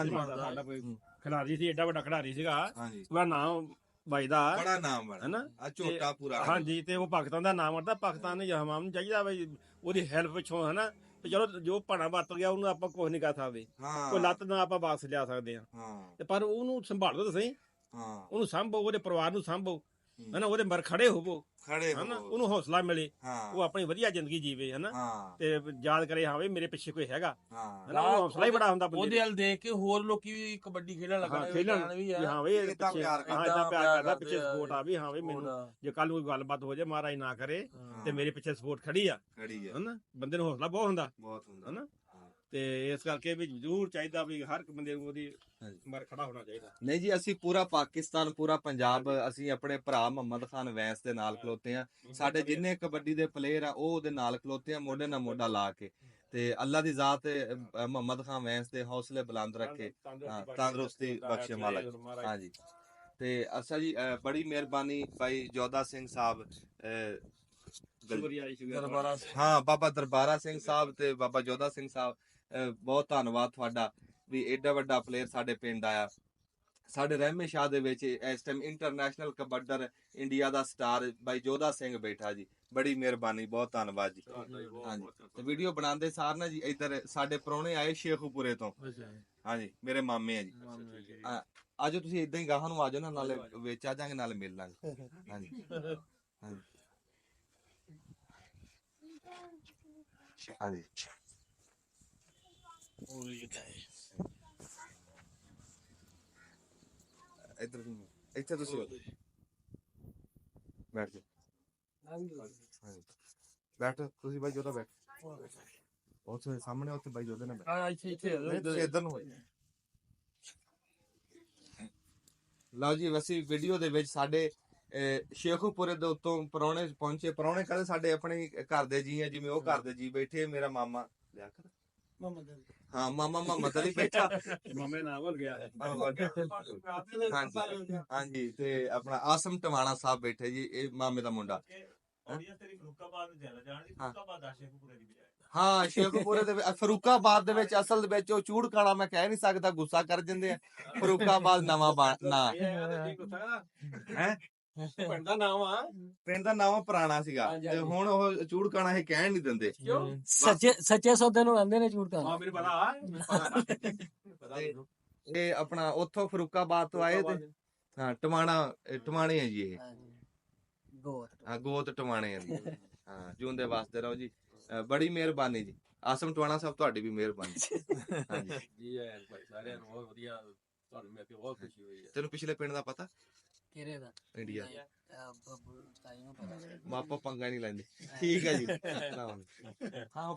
S3: ਬਣਦਾ ਸਾਡਾ ਕੋਈ ਖਿਡਾਰੀ ਸੀ, ਏਡਾ ਵੱਡਾ ਖਿਡਾਰੀ ਸੀਗਾ,
S1: ਹਾਂਜੀ
S3: ਉਹਦਾ ਨਾਮ ਬਾਈ ਦਾ
S1: ਬੜਾ ਨਾਮ ਬੜਾ
S3: ਹਨਾ,
S1: ਆ ਝੋਟਾ ਪੂਰਾ।
S3: ਹਾਂਜੀ, ਤੇ ਉਹ ਪਾਕਿਸਤਾਨ ਦਾ ਨਾਮ ਵਰਦਾ। ਪਾਕਿਸਤਾਨ ਨੇ ਹਮਾਮ ਨੂੰ ਚਾਹੀਦਾ ਬਈ ਉਹਦੀ ਹੈਲਪ ਪਿੱਛੋਂ ਹਨਾ, ਤੇ ਚਲੋ ਜੋ ਭਾਣਾ ਵਰਤ ਗਿਆ ਉਹਨੂੰ ਆਪਾਂ ਕੁਝ ਨਹੀਂ ਕਰ ਸਕਦੇ, ਕੋਈ ਲੱਤ ਨਾ ਆਪਾਂ ਵਾਪਸ ਲਿਆ ਸਕਦੇ ਆ, ਤੇ ਪਰ ਉਹਨੂੰ ਸੰਭਾਲੋ ਤਾਂ ਸਹੀ, ਉਹਨੂੰ ਸਾਂਭੋ, ਉਹਦੇ ਪਰਿਵਾਰ ਨੂੰ ਸਾਂਭੋ ਹਨਾ, ਉਹਦੇ ਮਰ ਖੜੇ ਹੋਵੋ ਹਨਾ, ਉਹਨੂੰ ਹੌਸਲਾ ਮਿਲੇ, ਉਹ ਆਪਣੀ ਵਧੀਆ ਜ਼ਿੰਦਗੀ ਜੀਵੇ ਹਨਾ, ਤੇ ਯਾਦ ਕਰੇ ਹਾਂ ਵੀ ਮੇਰੇ ਪਿੱਛੇ ਕੋਈ ਹੈਗਾ ਹਨਾ, ਉਹ ਹੌਸਲਾ ਹੀ ਬੜਾ ਹੁੰਦਾ ਬੰਦੇ
S2: ਉਹਦੇ ਵੱਲ ਦੇਖ ਕੇ ਹੋਰ ਲੋਕੀ ਵੀ ਕਬੱਡੀ ਖੇਡਣ ਲੱਗਣਗੇ,
S3: ਖੇਡਣ ਵੀ ਹਾਂ ਵੀ ਇਹਦੇ ਪਿੱਛੇ
S1: ਪਿਆਰ
S3: ਇਦਾਂ ਪਿਆਰ ਕਰਦਾ, ਪਿੱਛੇ ਸਪੋਰਟ ਆ ਵੀ ਹਾਂ ਵੀ ਮੈਨੂੰ ਜੇ ਕੱਲ ਕੋਈ ਗੱਲਬਾਤ ਹੋ ਜਾਏ ਮਹਾਰਾਜ ਨਾ ਕਰੇ ਤੇ ਮੇਰੇ ਪਿੱਛੇ ਸਪੋਰਟ ਖੜੀ ਆ ਹਨਾ, ਬੰਦੇ ਨੂੰ ਹੌਸਲਾ ਬਹੁਤ ਹੁੰਦਾ ਹਨਾ। ਤੇ ਇਸ ਕਰਕੇ ਵੀ ਜ਼ਰੂਰ ਚਾਹੀਦਾ ਵੀ ਹਰ ਇੱਕ ਬੰਦੇ ਨੂੰ ਉਹਦੀ ਮਰ ਖੜਾ ਹੋਣਾ ਚਾਹੀਦਾ।
S1: ਨਹੀਂ ਜੀ, ਅਸੀਂ ਪੂਰਾ ਪਾਕਿਸਤਾਨ, ਪੂਰਾ ਪੰਜਾਬ, ਅਸੀਂ ਆਪਣੇ ਭਰਾ ਮੁਹੰਮਦ ਖਾਨ ਵੈਂਸ ਦੇ ਨਾਲ ਖਲੋਤੇ ਆ। ਸਾਡੇ ਜਿੰਨੇ ਕਬੱਡੀ ਦੇ ਪਲੇਅਰ ਆ ਉਹ ਉਹਦੇ ਨਾਲ ਖਲੋਤੇ ਆ, ਮੋਢੇ ਨਾਲ ਮੋਢਾ ਲਾ ਕੇ। ਤੇ ਅੱਲਾ ਦੀ ਜ਼ਾਤ ਮੁਹੰਮਦ ਖਾਨ ਵੈਂਸ ਦੇ ਹੌਸਲੇ ਬੁਲੰਦ ਰੱਖੇ, ਤੰਦਰੁਸਤੀ ਬਖਸ਼ੇ ਮਾਲਕ। ਹਾਂਜੀ ਤੇ ਅੱਛਾ ਜੀ, ਬੜੀ ਮਿਹਰਬਾਨੀ ਭਾਈ ਜੋਧਾ ਸਿੰਘ ਸਾਹਿਬ, ਹਾਂ ਬਾਬਾ ਦਰਬਾਰਾ ਸਿੰਘ ਸਾਹਿਬ ਤੇ ਬਾਬਾ ਜੋਧਾ ਸਿੰਘ ਸਾਹਿਬ, ਬਹੁਤ ਧੰਨਵਾਦ ਤੁਹਾਡਾ ਵੀ ਏਡਾ ਵੱਡਾ ਪਲੇਅਰ ਸਾਡੇ ਪਿੰਡ ਆਇਆ। ਸਾਡੇ ਰਹਿਮੇ ਸ਼ਾਹ ਦੇ ਵਿੱਚ ਇਸ ਟਾਈਮ ਇੰਟਰਨੈਸ਼ਨਲ ਕਬੱਡਰ ਇੰਡੀਆ ਦਾ ਸਟਾਰ ਬਾਈ ਜੋਧਾ ਸਿੰਘ ਬੈਠਾ ਜੀ, ਬੜੀ ਮਿਹਰਬਾਨੀ, ਬਹੁਤ ਧੰਨਵਾਦ ਜੀ। ਹਾਂਜੀ ਤੇ ਵੀਡੀਓ ਬਣਾਉਂਦੇ ਸਾਰ ਨਾ ਜੀ ਇੱਧਰ ਸਾਡੇ ਪ੍ਰਾਹੁਣੇ ਆਏ ਸ਼ੇਖੂਪੁਰੇ ਤੋਂ, ਹਾਂਜੀ ਮੇਰੇ ਮਾਮੇ ਆ ਜੀ। ਆਜੋ ਤੁਸੀਂ ਇਦਾਂ ਹੀ ਗਾਹਾਂ ਨੂੰ ਆਜੋ ਨਾ, ਨਾਲੇ ਵਿੱਚ ਆ ਜਾਾਂਗੇ ਨਾਲੇ ਮਿਲ ਲਾਂਗੇ। ਹਾਂਜੀ ਹਾਂਜੀ ਹਾਂਜੀ
S2: ਉਹ ਕਿੱਥੇ
S1: ਇੱਧਰ ਇੱਥੇ ਤੁਸੀਂ ਬੈਠ ਜਾਓ ਹਾਂਜੀ ਬੈਠ ਤੁਸੀਂ ਬਾਈ ਜੋਦਾ ਬੈਠ ਉੱਥੇ ਸਾਹਮਣੇ ਉੱਥੇ ਬਾਈ ਜੋਦੇ ਨਾਲ ਬੈਠ
S2: ਆ ਇੱਥੇ
S1: ਤੁਸੀਂ ਇੱਧਰ ਨੂੰ ਹੋ ਜਾਓ। ਲਓ ਜੀ ਅਸੀਂ ਵੀਡੀਓ ਦੇ ਵਿੱਚ ਸਾਡੇ ਸ਼ੇਖੂਪੁਰੇ ਦੇ ਉੱਤੋਂ ਪ੍ਰਾਹੁਣੇ ਪਹੁੰਚੇ। ਪ੍ਰਾਹੁਣੇ ਕਹਿੰਦੇ ਸਾਡੇ ਆਪਣੇ ਘਰ ਦੇ ਜੀ ਆ, ਜਿਵੇਂ ਉਹ ਘਰ ਦੇ ਜੀ ਬੈਠੇ। ਮੇਰਾ ਮਾਮਾ ਲਿਆ ਕਰ ਹਾਂ ਮਾਮਾ ਮੁਹੰਮਦ ਅਲੀ ਬੈਠਾ
S3: ਮਾਮੇ ਨਾਲ ਭੁੱਲ ਗਿਆ ਹੈ।
S1: ਹਾਂਜੀ ਹਾਂਜੀ ਤੇ ਆਪਣਾ ਆਸਮ ਟਵਾਣਾ ਸਾਹਿਬ ਬੈਠੇ ਜੀ, ਇਹ ਮਾਮੇ ਦਾ ਮੁੰਡਾ। ਹਾਂ ਸ਼ੇਖੂਪੁਰੇ ਦੇ ਫਰੂਕਾਬਾਦ ਦੇ ਵਿੱਚ ਅਸਲ ਦੇ ਵਿੱਚ ਉਹ ਚੂੜਕਾਣਾ ਮੈਂ ਕਹਿ ਨਹੀਂ ਸਕਦਾ, ਗੁੱਸਾ ਕਰ ਜਾਂਦੇ ਆ। ਫਰੂਕਾਬਾਦ ਨਵਾਂ ਨਾਂ ਹੈ
S3: ਪਿੰਡ ਦਾ ਨਾਮ ਆ,
S1: ਪਿੰਡ ਦਾ ਨਾਮ ਪੁਰਾਣਾ ਸੀਗਾ ਤੇ ਹੁਣ ਉਹ ਚੂੜਕਾਣਾ ਇਹ ਕਹਿਣ ਨਹੀਂ ਦਿੰਦੇ।
S4: ਸੱਚੇ ਸੌਦੇ ਨੂੰ ਆਂਦੇ ਨੇ ਝੂਠ
S3: ਹਾਂ ਮੈਨੂੰ ਪਤਾ
S1: ਇਹ ਆਪਣਾ ਉੱਥੋਂ ਫਰੂਕਾਬਾਦ ਤੋਂ ਆਏ ਤੇ ਹਾਂ ਟਮਾਣੇ ਆ ਜੀ ਇਹ ਹਾਂ ਗੋਤ ਟਮਾਣੇ ਆ ਜੀ। ਹਾਂ ਜਿਉਂਦੇ ਵਾਸਤੇ ਰਹੋ ਜੀ, ਬੜੀ ਮਿਹਰਬਾਨੀ ਜੀ। ਆਸਮ ਟਵਾਣਾ ਸਾਹਿਬ ਤੁਹਾਡੀ ਵੀ ਮਿਹਰਬਾਨੀ। ਹਾਂਜੀ
S3: ਜੀ ਭਾਈ ਸਾਰਿਆਂ ਨੂੰ ਬਹੁਤ ਵਧੀਆ, ਤੁਹਾਨੂੰ ਮਿਲ ਕੇ ਬਹੁਤ ਖੁਸ਼ੀ ਹੋਈ ਹੈ।
S1: ਤੈਨੂੰ ਪਿਛਲੇ ਪਿੰਡ ਦਾ ਪਤਾ?
S4: ਕਿਹੜੇ ਦਾ
S1: ਇੰਡੀਆ
S4: ਤਾਈ ਨੂੰ ਪਤਾ
S1: ਮਾਪਾ ਪੰਗਾ ਨਹੀਂ ਲੈਂਦੇ। ਠੀਕ ਹੈ ਜੀ ਹਾਂ